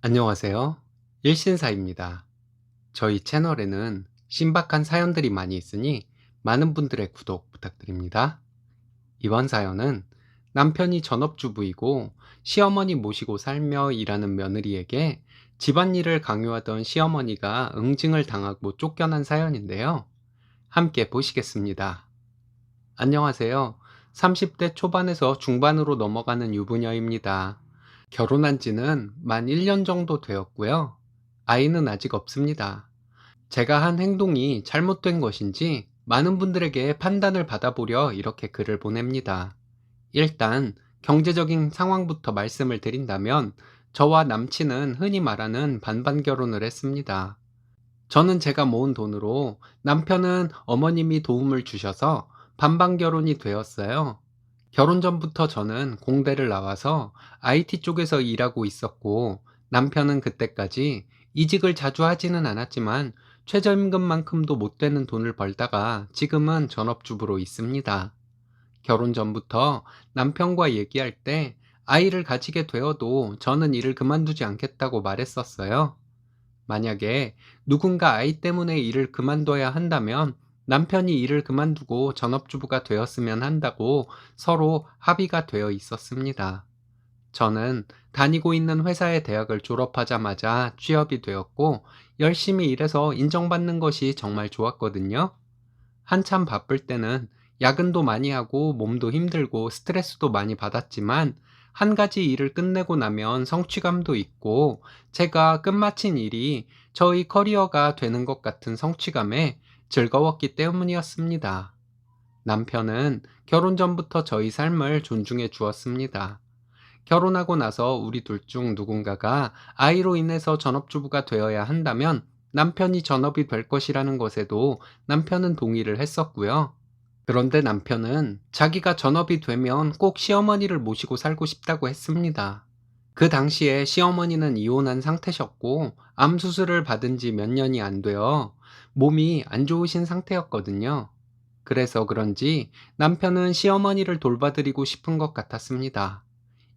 안녕하세요. 일신사입니다. 저희 채널에는 신박한 사연들이 많이 있으니 많은 분들의 구독 부탁드립니다. 이번 사연은 남편이 전업주부이고 시어머니 모시고 살며 일하는 며느리에게 집안일을 강요하던 시어머니가 응징을 당하고 쫓겨난 사연인데요. 함께 보시겠습니다. 안녕하세요. 30대 초반에서 중반으로 넘어가는 유부녀입니다. 결혼한 지는 만 1년 정도 되었고요. 아이는 아직 없습니다. 제가 한 행동이 잘못된 것인지 많은 분들에게 판단을 받아보려 이렇게 글을 보냅니다. 일단 경제적인 상황부터 말씀을 드린다면 저와 남친은 흔히 말하는 반반 결혼을 했습니다. 저는 제가 모은 돈으로, 남편은 어머님이 도움을 주셔서 반반 결혼이 되었어요. 결혼 전부터 저는 공대를 나와서 IT 쪽에서 일하고 있었고, 남편은 그때까지 이직을 자주 하지는 않았지만 최저임금만큼도 못 되는 돈을 벌다가 지금은 전업주부로 있습니다. 결혼 전부터 남편과 얘기할 때 아이를 가지게 되어도 저는 일을 그만두지 않겠다고 말했었어요. 만약에 누군가 아이 때문에 일을 그만둬야 한다면 남편이 일을 그만두고 전업주부가 되었으면 한다고 서로 합의가 되어 있었습니다. 저는 다니고 있는 회사의 대학을 졸업하자마자 취업이 되었고 열심히 일해서 인정받는 것이 정말 좋았거든요. 한참 바쁠 때는 야근도 많이 하고 몸도 힘들고 스트레스도 많이 받았지만 한 가지 일을 끝내고 나면 성취감도 있고 제가 끝마친 일이 저희 커리어가 되는 것 같은 성취감에 즐거웠기 때문이었습니다. 남편은 결혼 전부터 저희 삶을 존중해 주었습니다. 결혼하고 나서 우리 둘 중 누군가가 아이로 인해서 전업주부가 되어야 한다면 남편이 전업이 될 것이라는 것에도 남편은 동의를 했었고요. 그런데 남편은 자기가 전업이 되면 꼭 시어머니를 모시고 살고 싶다고 했습니다. 그 당시에 시어머니는 이혼한 상태셨고 암 수술을 받은 지 몇 년이 안 되어 몸이 안 좋으신 상태였거든요. 그래서 그런지 남편은 시어머니를 돌봐드리고 싶은 것 같았습니다.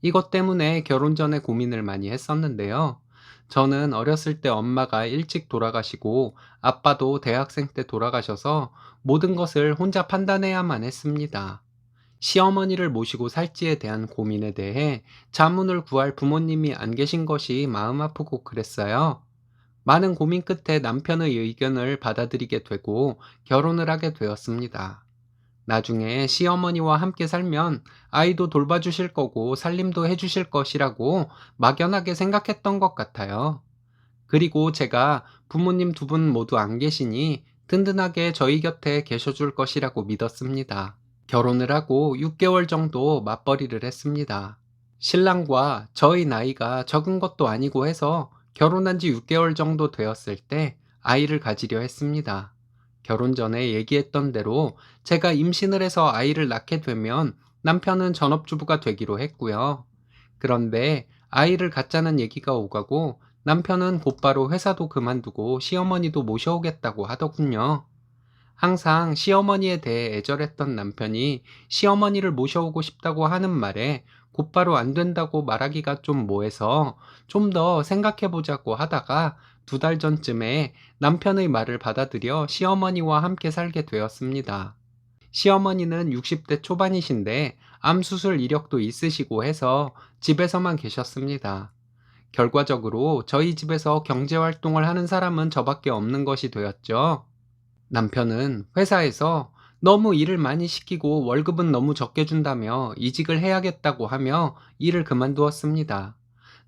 이것 때문에 결혼 전에 고민을 많이 했었는데요. 저는 어렸을 때 엄마가 일찍 돌아가시고 아빠도 대학생 때 돌아가셔서 모든 것을 혼자 판단해야만 했습니다. 시어머니를 모시고 살지에 대한 고민에 대해 자문을 구할 부모님이 안 계신 것이 마음 아프고 그랬어요. 많은 고민 끝에 남편의 의견을 받아들이게 되고 결혼을 하게 되었습니다. 나중에 시어머니와 함께 살면 아이도 돌봐주실 거고 살림도 해주실 것이라고 막연하게 생각했던 것 같아요. 그리고 제가 부모님 두 분 모두 안 계시니 든든하게 저희 곁에 계셔줄 것이라고 믿었습니다. 결혼을 하고 6개월 정도 맞벌이를 했습니다. 신랑과 저희 나이가 적은 것도 아니고 해서 결혼한 지 6개월 정도 되었을 때 아이를 가지려 했습니다. 결혼 전에 얘기했던 대로 제가 임신을 해서 아이를 낳게 되면 남편은 전업주부가 되기로 했고요. 그런데 아이를 갖자는 얘기가 오가고 남편은 곧바로 회사도 그만두고 시어머니도 모셔오겠다고 하더군요. 항상 시어머니에 대해 애절했던 남편이 시어머니를 모셔오고 싶다고 하는 말에 곧바로 안 된다고 말하기가 좀 뭐해서 좀 더 생각해 보자고 하다가 2달 전쯤에 남편의 말을 받아들여 시어머니와 함께 살게 되었습니다. 시어머니는 60대 초반이신데 암 수술 이력도 있으시고 해서 집에서만 계셨습니다. 결과적으로 저희 집에서 경제 활동을 하는 사람은 저밖에 없는 것이 되었죠. 남편은 회사에서 너무 일을 많이 시키고 월급은 너무 적게 준다며 이직을 해야겠다고 하며 일을 그만두었습니다.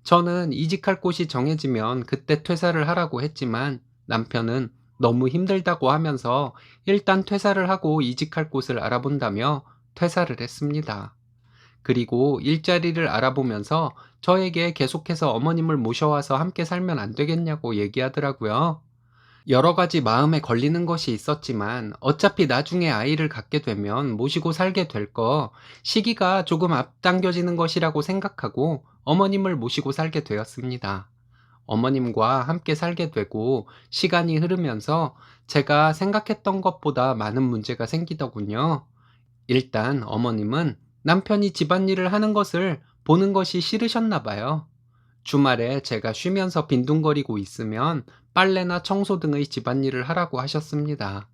저는 이직할 곳이 정해지면 그때 퇴사를 하라고 했지만 남편은 너무 힘들다고 하면서 일단 퇴사를 하고 이직할 곳을 알아본다며 퇴사를 했습니다. 그리고 일자리를 알아보면서 저에게 계속해서 어머님을 모셔와서 함께 살면 안 되겠냐고 얘기하더라고요. 여러 가지 마음에 걸리는 것이 있었지만 어차피 나중에 아이를 갖게 되면 모시고 살게 될 거, 시기가 조금 앞당겨지는 것이라고 생각하고 어머님을 모시고 살게 되었습니다. 어머님과 함께 살게 되고 시간이 흐르면서 제가 생각했던 것보다 많은 문제가 생기더군요. 일단 어머님은 남편이 집안일을 하는 것을 보는 것이 싫으셨나 봐요. 주말에 제가 쉬면서 빈둥거리고 있으면 빨래나 청소 등의 집안일을 하라고 하셨습니다.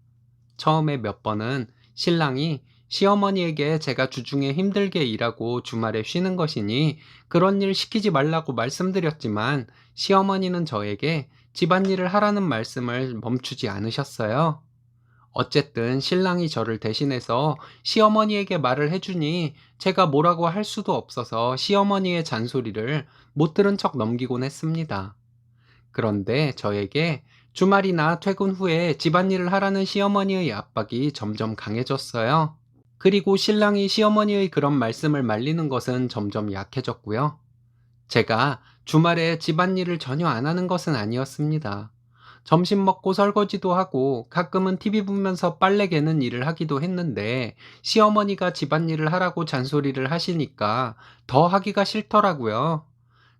처음에 몇 번은 신랑이 시어머니에게 제가 주중에 힘들게 일하고 주말에 쉬는 것이니 그런 일 시키지 말라고 말씀드렸지만 시어머니는 저에게 집안일을 하라는 말씀을 멈추지 않으셨어요. 어쨌든 신랑이 저를 대신해서 시어머니에게 말을 해주니 제가 뭐라고 할 수도 없어서 시어머니의 잔소리를 못 들은 척 넘기곤 했습니다. 그런데 저에게 주말이나 퇴근 후에 집안일을 하라는 시어머니의 압박이 점점 강해졌어요. 그리고 신랑이 시어머니의 그런 말씀을 말리는 것은 점점 약해졌고요. 제가 주말에 집안일을 전혀 안 하는 것은 아니었습니다. 점심 먹고 설거지도 하고 가끔은 TV 보면서 빨래 개는 일을 하기도 했는데 시어머니가 집안일을 하라고 잔소리를 하시니까 더 하기가 싫더라고요.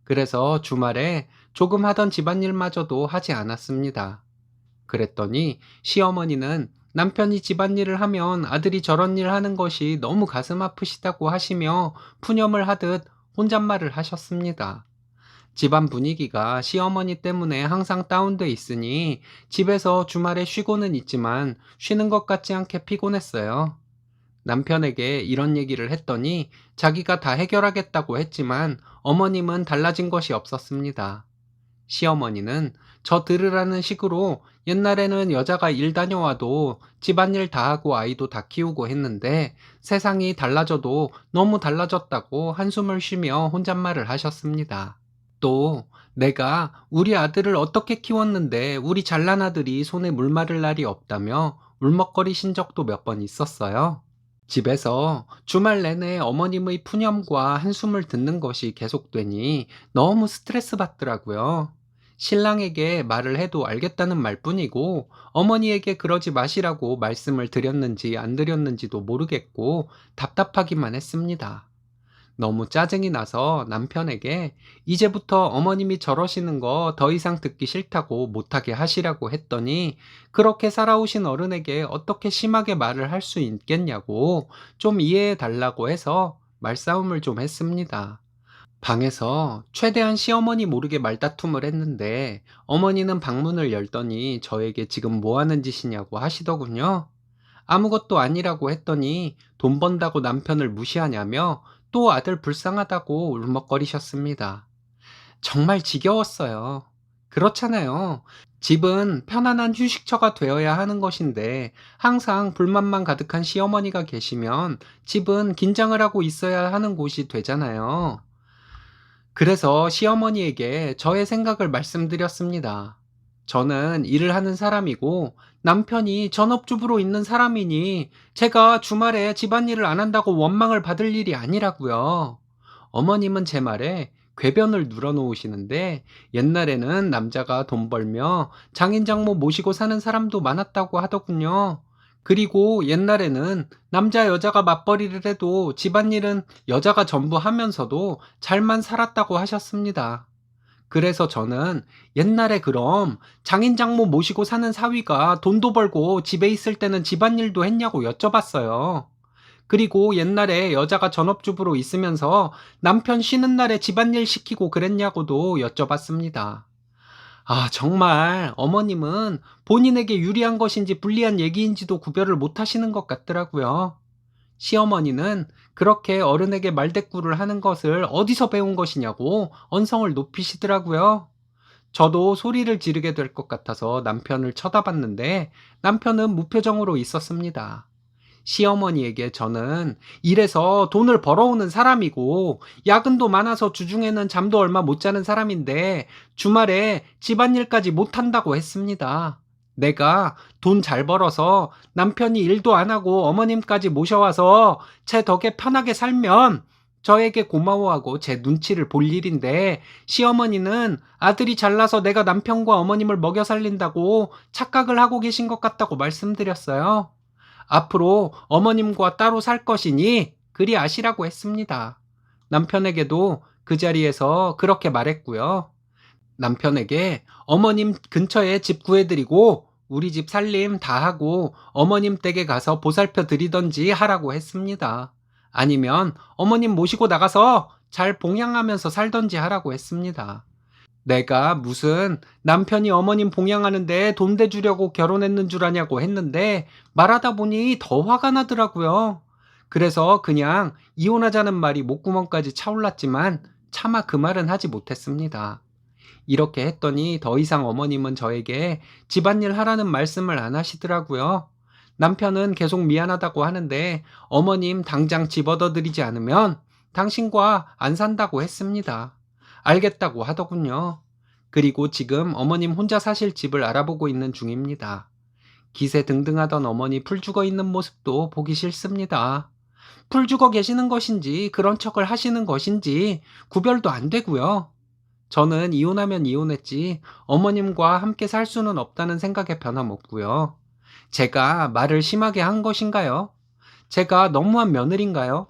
그래서 주말에 조금 하던 집안일마저도 하지 않았습니다. 그랬더니 시어머니는 남편이 집안일을 하면 아들이 저런 일 하는 것이 너무 가슴 아프시다고 하시며 푸념을 하듯 혼잣말을 하셨습니다. 집안 분위기가 시어머니 때문에 항상 다운돼 있으니 집에서 주말에 쉬고는 있지만 쉬는 것 같지 않게 피곤했어요. 남편에게 이런 얘기를 했더니 자기가 다 해결하겠다고 했지만 어머님은 달라진 것이 없었습니다. 시어머니는 저 들으라는 식으로 옛날에는 여자가 일 다녀와도 집안일 다 하고 아이도 다 키우고 했는데 세상이 달라져도 너무 달라졌다고 한숨을 쉬며 혼잣말을 하셨습니다. 또 내가 우리 아들을 어떻게 키웠는데 우리 잘난 아들이 손에 물 마를 날이 없다며 울먹거리신 적도 몇 번 있었어요. 집에서 주말 내내 어머님의 푸념과 한숨을 듣는 것이 계속되니 너무 스트레스 받더라고요. 신랑에게 말을 해도 알겠다는 말뿐이고 어머니에게 그러지 마시라고 말씀을 드렸는지 안 드렸는지도 모르겠고 답답하기만 했습니다. 너무 짜증이 나서 남편에게 이제부터 어머님이 저러시는 거 더 이상 듣기 싫다고 못하게 하시라고 했더니 그렇게 살아오신 어른에게 어떻게 심하게 말을 할 수 있겠냐고 좀 이해해 달라고 해서 말싸움을 좀 했습니다. 방에서 최대한 시어머니 모르게 말다툼을 했는데 어머니는 방문을 열더니 저에게 지금 뭐 하는 짓이냐고 하시더군요. 아무것도 아니라고 했더니 돈 번다고 남편을 무시하냐며 또 아들 불쌍하다고 울먹거리셨습니다. 정말 지겨웠어요. 그렇잖아요. 집은 편안한 휴식처가 되어야 하는 것인데 항상 불만만 가득한 시어머니가 계시면 집은 긴장을 하고 있어야 하는 곳이 되잖아요. 그래서 시어머니에게 저의 생각을 말씀드렸습니다. 저는 일을 하는 사람이고 남편이 전업주부로 있는 사람이니 제가 주말에 집안일을 안 한다고 원망을 받을 일이 아니라고요. 어머님은 제 말에 궤변을 눌어놓으시는데 옛날에는 남자가 돈 벌며 장인 장모 모시고 사는 사람도 많았다고 하더군요. 그리고 옛날에는 남자 여자가 맞벌이를 해도 집안일은 여자가 전부 하면서도 잘만 살았다고 하셨습니다. 그래서 저는 옛날에 그럼 장인 장모 모시고 사는 사위가 돈도 벌고 집에 있을 때는 집안일도 했냐고 여쭤봤어요. 그리고 옛날에 여자가 전업주부로 있으면서 남편 쉬는 날에 집안일 시키고 그랬냐고도 여쭤봤습니다. 아, 정말 어머님은 본인에게 유리한 것인지 불리한 얘기인지도 구별을 못 하시는 것 같더라고요. 시어머니는 그렇게 어른에게 말대꾸를 하는 것을 어디서 배운 것이냐고 언성을 높이시더라고요. 저도 소리를 지르게 될 것 같아서 남편을 쳐다봤는데 남편은 무표정으로 있었습니다. 시어머니에게 저는 일해서 돈을 벌어오는 사람이고 야근도 많아서 주중에는 잠도 얼마 못 자는 사람인데 주말에 집안일까지 못한다고 했습니다. 내가 돈 잘 벌어서 남편이 일도 안 하고 어머님까지 모셔와서 제 덕에 편하게 살면 저에게 고마워하고 제 눈치를 볼 일인데 시어머니는 아들이 잘나서 내가 남편과 어머님을 먹여 살린다고 착각을 하고 계신 것 같다고 말씀드렸어요. 앞으로 어머님과 따로 살 것이니 그리 아시라고 했습니다. 남편에게도 그 자리에서 그렇게 말했고요. 남편에게 어머님 근처에 집 구해드리고 우리 집 살림 다 하고 어머님 댁에 가서 보살펴 드리던지 하라고 했습니다. 아니면 어머님 모시고 나가서 잘 봉양하면서 살던지 하라고 했습니다. 내가 무슨 남편이 어머님 봉양하는데 돈 대주려고 결혼했는 줄 아냐고 했는데 말하다 보니 더 화가 나더라고요. 그래서 그냥 이혼하자는 말이 목구멍까지 차올랐지만 차마 그 말은 하지 못했습니다. 이렇게 했더니 더 이상 어머님은 저에게 집안일 하라는 말씀을 안 하시더라고요. 남편은 계속 미안하다고 하는데 어머님 당장 집 얻어드리지 않으면 당신과 안 산다고 했습니다. 알겠다고 하더군요. 그리고 지금 어머님 혼자 사실 집을 알아보고 있는 중입니다. 기세 등등하던 어머니 풀 죽어 있는 모습도 보기 싫습니다. 풀 죽어 계시는 것인지 그런 척을 하시는 것인지 구별도 안 되고요. 저는 이혼하면 이혼했지 어머님과 함께 살 수는 없다는 생각에 변함없고요. 제가 말을 심하게 한 것인가요? 제가 너무한 며느리인가요?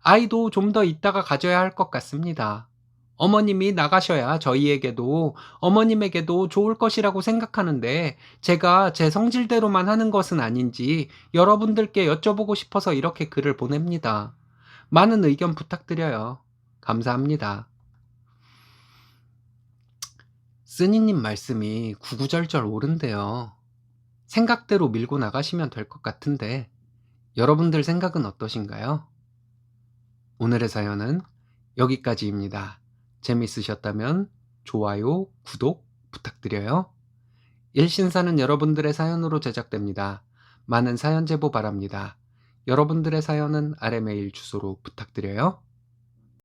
아이도 좀 더 있다가 가져야 할 것 같습니다. 어머님이 나가셔야 저희에게도 어머님에게도 좋을 것이라고 생각하는데 제가 제 성질대로만 하는 것은 아닌지 여러분들께 여쭤보고 싶어서 이렇게 글을 보냅니다. 많은 의견 부탁드려요. 감사합니다. 쓰니님 말씀이 구구절절 옳은데요. 생각대로 밀고 나가시면 될 것 같은데 여러분들 생각은 어떠신가요? 오늘의 사연은 여기까지입니다. 재밌으셨다면 좋아요, 구독 부탁드려요. 일신사는 여러분들의 사연으로 제작됩니다. 많은 사연 제보 바랍니다. 여러분들의 사연은 아래 메일 주소로 부탁드려요.